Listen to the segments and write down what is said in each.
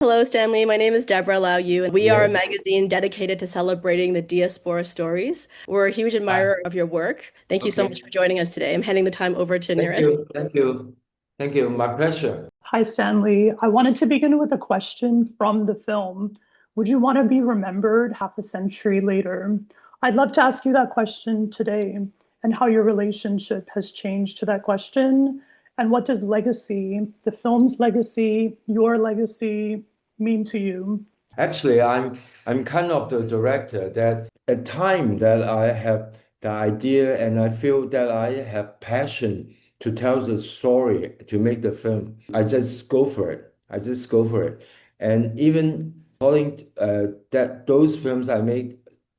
Hello, Stanley. My name is Deborah Lau-Yu, and we are a Yes. magazine dedicated to celebrating the diaspora stories. We're a huge Hi. admirer of your work. Thank you so Okay. much for joining us today. I'm handing the time over to Thank Nirris. you. Thank you. Thank you. My pleasure. Hi, Stanley. I wanted to begin with a question from the film. Would you want to be remembered half a century later? I'd love to ask you that question today and how your relationship has changed to that question. And what does legacy, the film's legacy, your legacy mean to you? Actually, I'm kind of the director that at time that I have the idea and I feel that I have passion to tell the story, to make the film. I just go for it. I just go for it. And even calling that those films I made,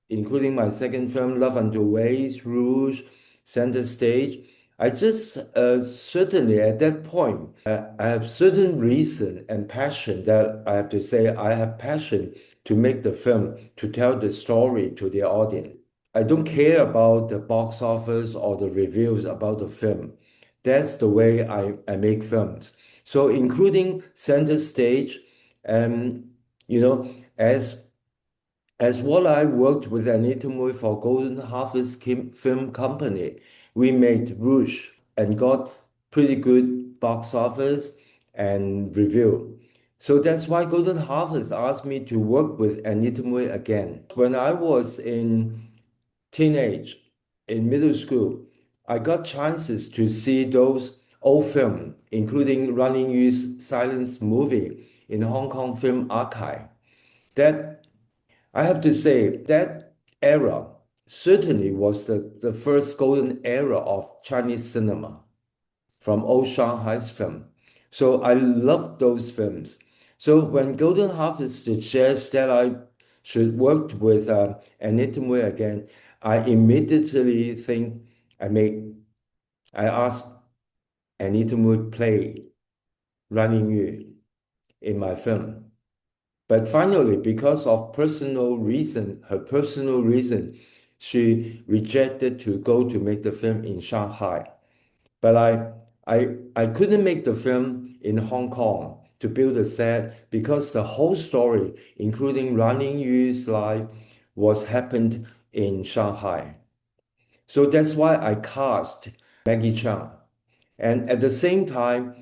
including my second film, Love Unto Waste, Rouge, Center Stage, I just certainly at that point, I have certain reason and passion that I have to say I have passion to make the film, to tell the story to the audience. I don't care about the box office or the reviews about the film. That's the way I make films. So including Center Stage, um, you know, as what I worked with Anita Mui for Golden Harvest Film Company, we made Rouge and got pretty good box office and review. So that's why Golden Harvest asked me to work with Anita Mui again. When I was in teenage, in middle school, I got chances to see those old films, including Ruan Lingyu's silence movie in Hong Kong Film Archive. That I have to say that era certainly was the first golden era of Chinese cinema from old Shanghai's film. So I love those films. So when Golden Harvest suggests that I should work with Anita Mui again, I immediately think I make I ask Anita Mui play Running Yu in my film. But finally, because of her personal reason, she rejected to go to make the film in Shanghai. But I couldn't make the film in Hong Kong to build a set because the whole story, including Running Yu's life, was happened in Shanghai. So that's why I cast Maggie Cheung. And at the same time,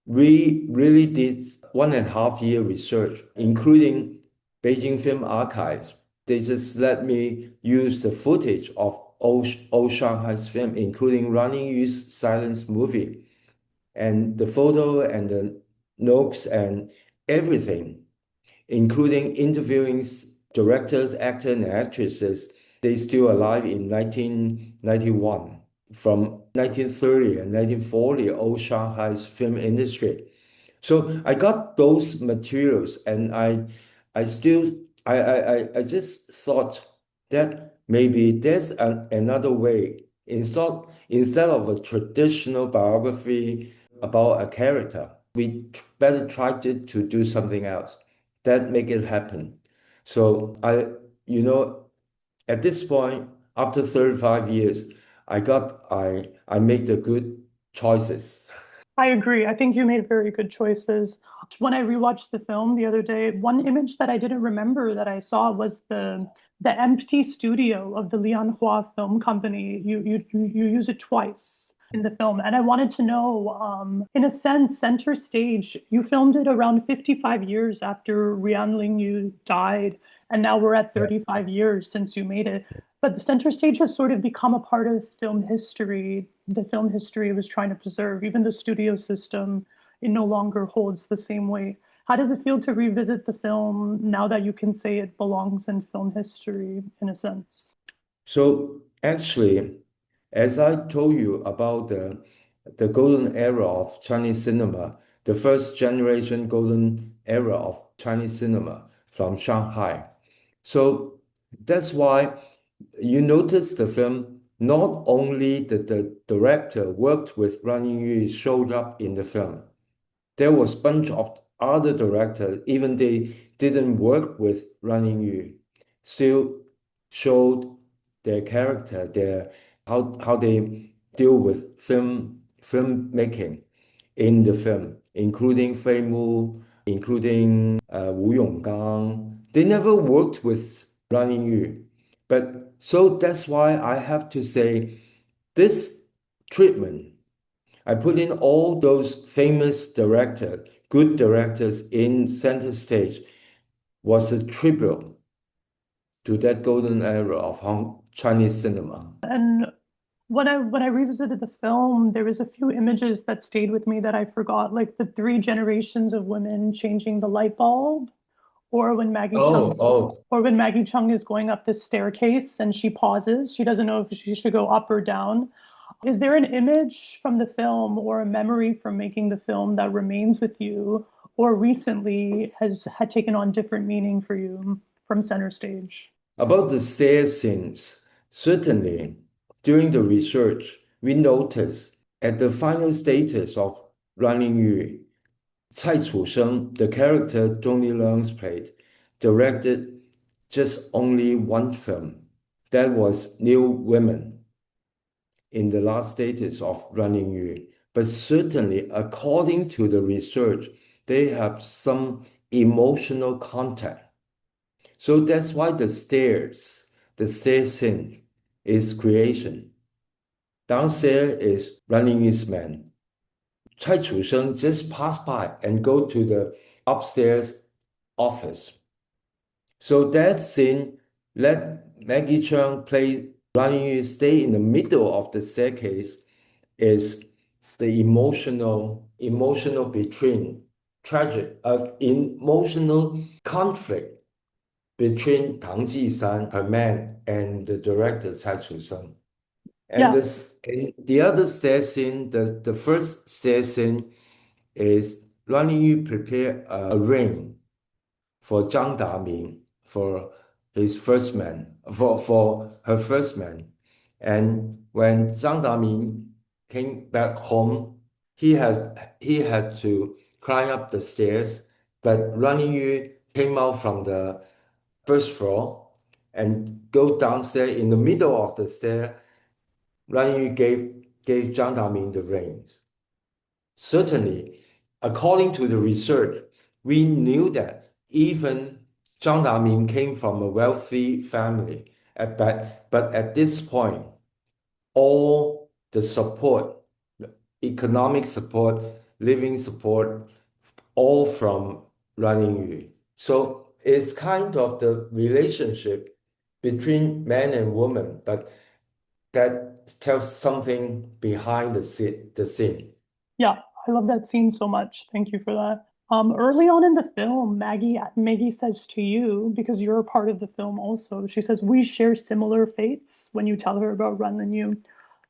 we really did 1.5 year research, including Beijing Film Archives. They just let me use the footage of old Shanghai's film, including Running Yu's silence movie, and the photo and the notes and everything, including interviewing directors, actors, and actresses. They still alive in 1991 from 1930 and 1940, old Shanghai's film industry. So I got those materials and I still I just thought that maybe there's another way. Instead of a traditional biography about a character, we better try to do something else that make it happen. So at this point, after 35 years, I made the good choices. I agree. I think you made very good choices. When I rewatched the film the other day, one image that I didn't remember that I saw was the empty studio of the Lianhua Film Company. You use it twice in the film, and I wanted to know, in a sense, Center Stage. You filmed it around 55 years after Ruan Lingyu died, and now we're at 35 years since you made it. But the Center Stage has sort of become a part of film history. The film history was trying to preserve. Even the studio system, it no longer holds the same weight. How does it feel to revisit the film now that you can say it belongs in film history in a sense? So actually, as I told you about the golden era of Chinese cinema, the first generation golden era of Chinese cinema from Shanghai. So that's why you notice the film, not only the director worked with Running Yu showed up in the film. There was a bunch of other directors, even they didn't work with Running Yu, still showed their character, how they deal with filmmaking in the film, including Fei Mu, including Wu Yonggang. They never worked with Ruan Lingyu. But so that's why I have to say this treatment, I put in all those famous directors, good directors in center stage, was a tribute to that golden era of Chinese cinema. And when I revisited the film, there was a few images that stayed with me that I forgot, like the three generations of women changing the light bulb, or when Maggie Cheung is going up the staircase and she pauses, she doesn't know if she should go up or down. Is there an image from the film or a memory from making the film that remains with you, or recently had taken on different meaning for you from center stage? About the stair scenes, certainly during the research, we noticed at the final status of Ruan Lingyu, Cai Chusheng, the character Tony Leung's played, directed just only one film. That was New Women in the last stages of Ruan Lingyu. But certainly, according to the research, they have some emotional content. So that's why the stair scene is creation. Downstairs is Ruan Lingyu's man. Cai Chusheng just passed by and go to the upstairs office. So that scene let Maggie Cheung play Ruan Lingyu stay in the middle of the staircase is the emotional between tragic, emotional conflict between Tang Jisan, her man, and the director Cai Chusheng. And the other stair scene, the first stair scene is Ruan Lingyu prepare a ring for Zhang Daming, for his first man, for her first man. And when Zhang Daming came back home, he had to climb up the stairs, but Ruan Lingyu came out from the first floor and go downstairs in the middle of the stair. Ruan Lingyu gave Zhang Daming the rings. Certainly, according to the research, we knew that even Zhang Daming came from a wealthy family, but at this point, all the support, economic support, living support, all from Ruan Lingyu. So it's kind of the relationship between man and woman, but that tells something behind the scene. Yeah, I love that scene so much. Thank you for that. Early on in the film, Maggie says to you, because you're a part of the film also, she says, "We share similar fates," when you tell her about Ruan Lingyu.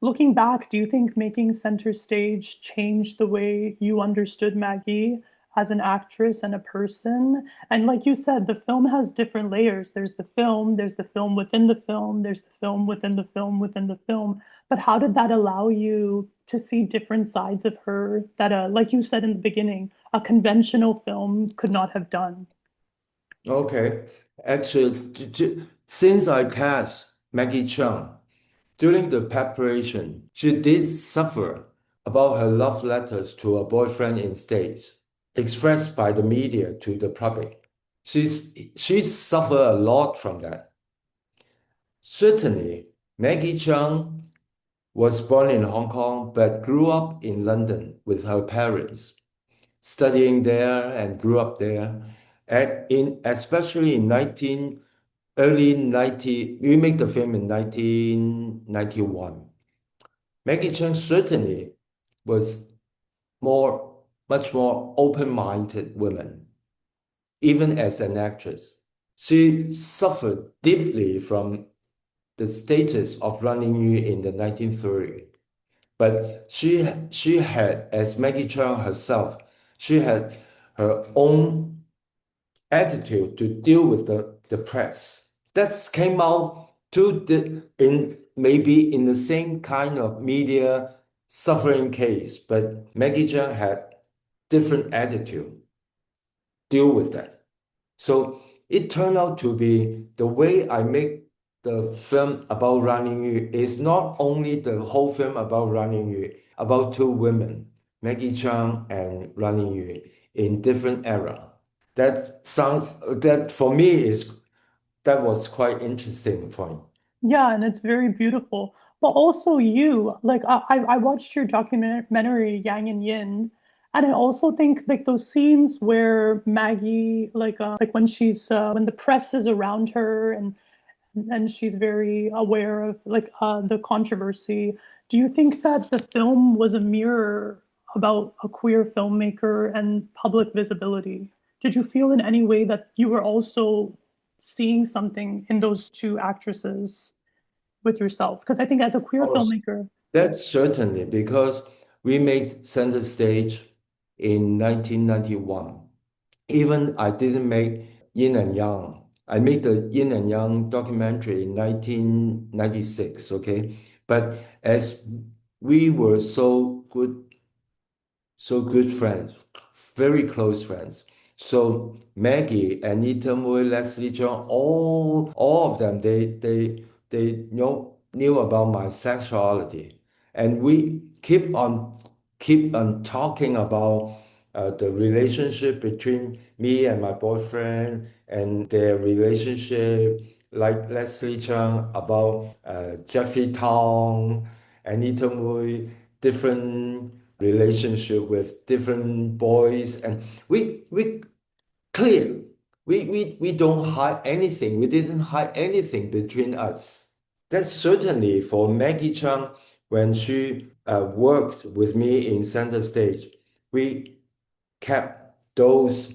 Looking back, do you think making center stage changed the way you understood Maggie as an actress and a person? And like you said, the film has different layers. There's the film within the film, there's the film within the film within the film. But how did that allow you to see different sides of her that, like you said in the beginning, a conventional film could not have done? Okay. Actually, since I cast Maggie Cheung, during the preparation, she did suffer about her love letters to a boyfriend in States, expressed by the media to the public. She suffered a lot from that. Certainly, Maggie Cheung was born in Hong Kong but grew up in London with her parents, studying there and grew up there. Especially in early 90, we make the film in 1991. Maggie Cheung certainly was much more open-minded woman, even as an actress. She suffered deeply from the status of Ruan Lingyu in the 1930s. But she had, as Maggie Cheung herself, she had her own attitude to deal with the press. That came out maybe in the same kind of media suffering case, but Maggie Cheung had different attitude deal with that. So it turned out to be the way I make the film about Ruan Lingyu is not only the whole film about Ruan Lingyu, about two women, Maggie Cheung and Ruan Lingyu, in different era. That for me that was quite interesting point. Yeah, and it's very beautiful. But also you, like I watched your documentary Yang and Yin, and I also think like those scenes where Maggie, like when she's when the press is around her and she's very aware of the controversy. Do you think that the film was a mirror about a queer filmmaker and public visibility? Did you feel in any way that you were also seeing something in those two actresses with yourself? Because I think as a queer Oh, filmmaker, that's certainly because we made Center Stage in 1991. Even I didn't make Yin and Yang. I made the Yin and Yang documentary in 1996, okay? But as we were so good friends, very close friends. So Maggie, Anita Mui, Leslie Cheung, all of them, they knew about my sexuality, and we keep on talking about the relationship between me and my boyfriend and their relationship, like Leslie Cheung about Jeffrey Tong, Anita Mui, different relationship with different boys, and we clear. We don't hide anything. We didn't hide anything between us. That's certainly for Maggie Chung when she worked with me in Center Stage. We kept those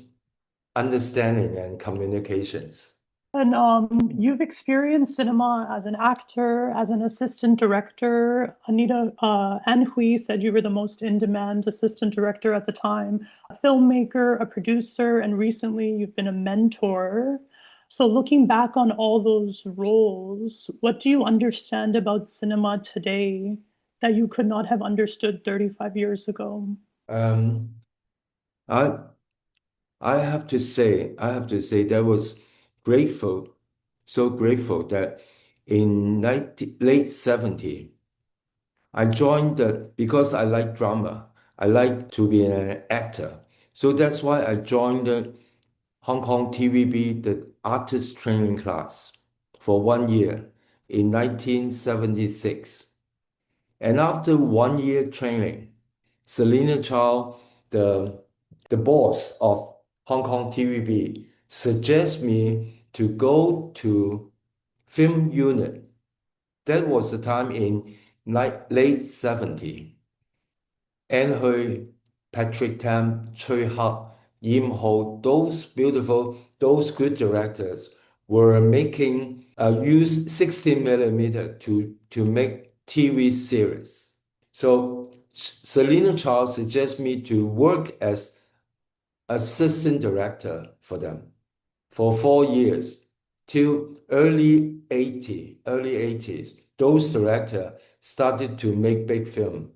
understanding and communications. and you've experienced cinema as an actor, as an assistant director. Anita and Hui said you were the most in-demand assistant director at the time, a filmmaker, a producer, and recently you've been a mentor. So looking back on all those roles, what do you understand about cinema today that you could not have understood 35 years ago? Um, I I have to say that was grateful, so grateful that in late 70, I joined because I like drama. I like to be an actor. So that's why I joined the Hong Kong TVB, the artist training class for 1 year in 1976. And after 1 year training, Selina Chow, the, the boss of Hong Kong TVB, suggests me to go to film unit. That was the time in late 70. Anne Hui, Patrick Tam, Chui Hak, Yim Ho, those beautiful, those good directors were making use 16 millimeter to make TV series. So Selina Charles suggests me to work as assistant director for them for 4 years till early 80s. Those directors started to make big film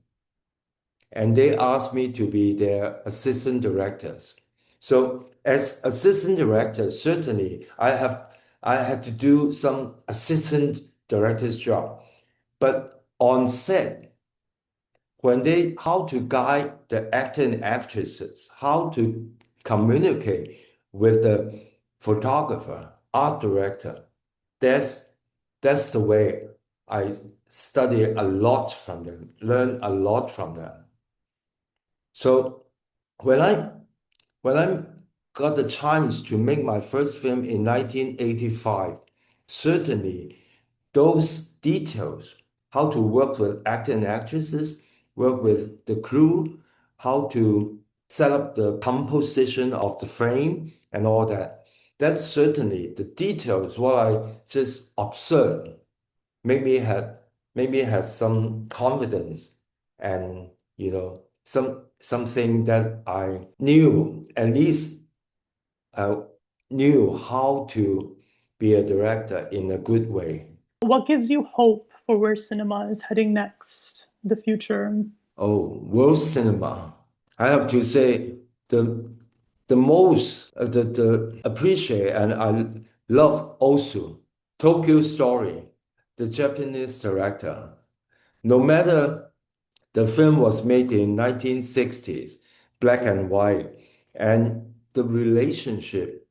and they asked me to be their assistant directors. So as assistant director, certainly I had to do some assistant director's job. But on set, when they how to guide the actor and actresses, how to communicate with the photographer, art director, that's that's the way I study a lot from them, learn a lot from them. So when I when I got the chance to make my first film in 1985, certainly those details, how to work with actors and actresses, work with the crew, how to set up the composition of the frame and all that. That's certainly the details, what I just observed made me have made me have some confidence and something that I knew at least knew how to be a director in a good way. What gives you hope for where cinema is heading next, the future? Oh, world cinema. I have to say the most the appreciate and I love also Tokyo Story, the Japanese director. No matter the film was made in 1960s, black and white, and the relationship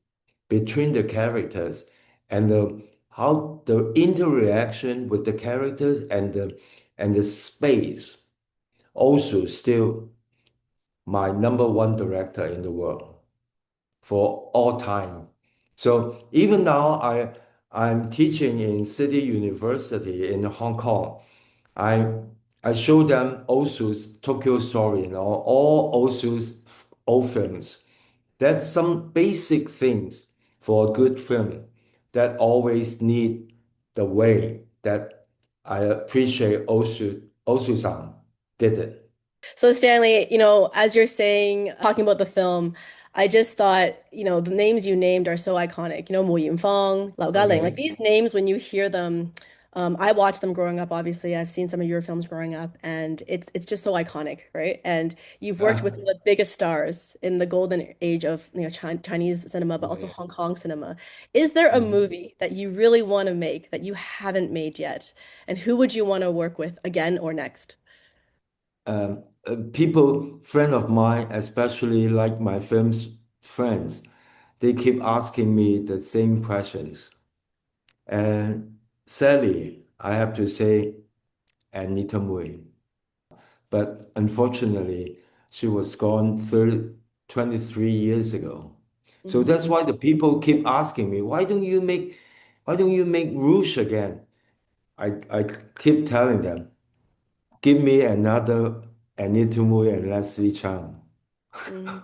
between the characters and how the interaction with the characters and the space also still my number one director in the world for all time. So even now I'm teaching in City University in Hong Kong. I I show them Osu's Tokyo Story, all Osu's old films. There's some basic things for a good film that always need the way that I appreciate Osu-san did it. So Stanley, as you're saying, talking about the film, I just thought, the names you named are so iconic. Mo Yinfeng, Lau Galing, like Okay. these names, when you hear them, I watched them growing up, obviously. I've seen some of your films growing up, and it's just so iconic, right? And you've worked with Ah, some of the biggest stars in the golden age of, Chinese cinema, but also yeah. Hong Kong cinema. Is there a Mhm. movie that you really want to make that you haven't made yet? And who would you want to work with again or next? People, friend of mine, especially like my film's friends, they keep asking me the same questions. And sadly, I have to say Anita Mui. But unfortunately, she was gone 23 years ago. So Mhm. that's why the people keep asking me, why don't you make Rouge again? I keep telling them, give me another Anita Mui and Leslie Chang. Mhm.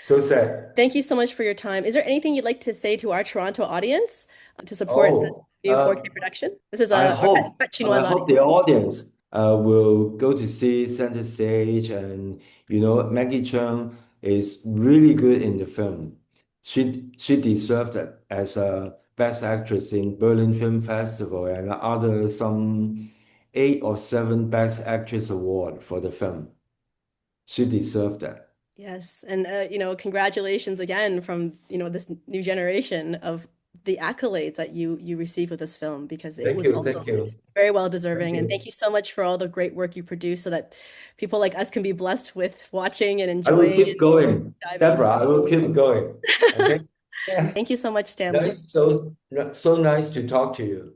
So sad. Thank you so much for your time. Is there anything you'd like to say to our Toronto audience to support this Oh, new 4K production? This is I our hope Fête I Chinoise hope audience. the audience will go to see Center Stage, and Maggie Cheung is really good in the film. She deserved it as a Best Actress in Berlin Film Festival and other some 8 or 7 Best Actress award for the film. She deserved that. Yes, and congratulations again from this new generation of the accolades that you received with this film because it Thank was you, thank also you, very well thank deserving. And thank you. you so much for all the great work you produce so that people like us can be blessed with watching and I will enjoying keep and going, diving in. Deborah. I will keep going. Okay. Yeah. Thank you so much, Stanley. Nice, so nice to talk to you.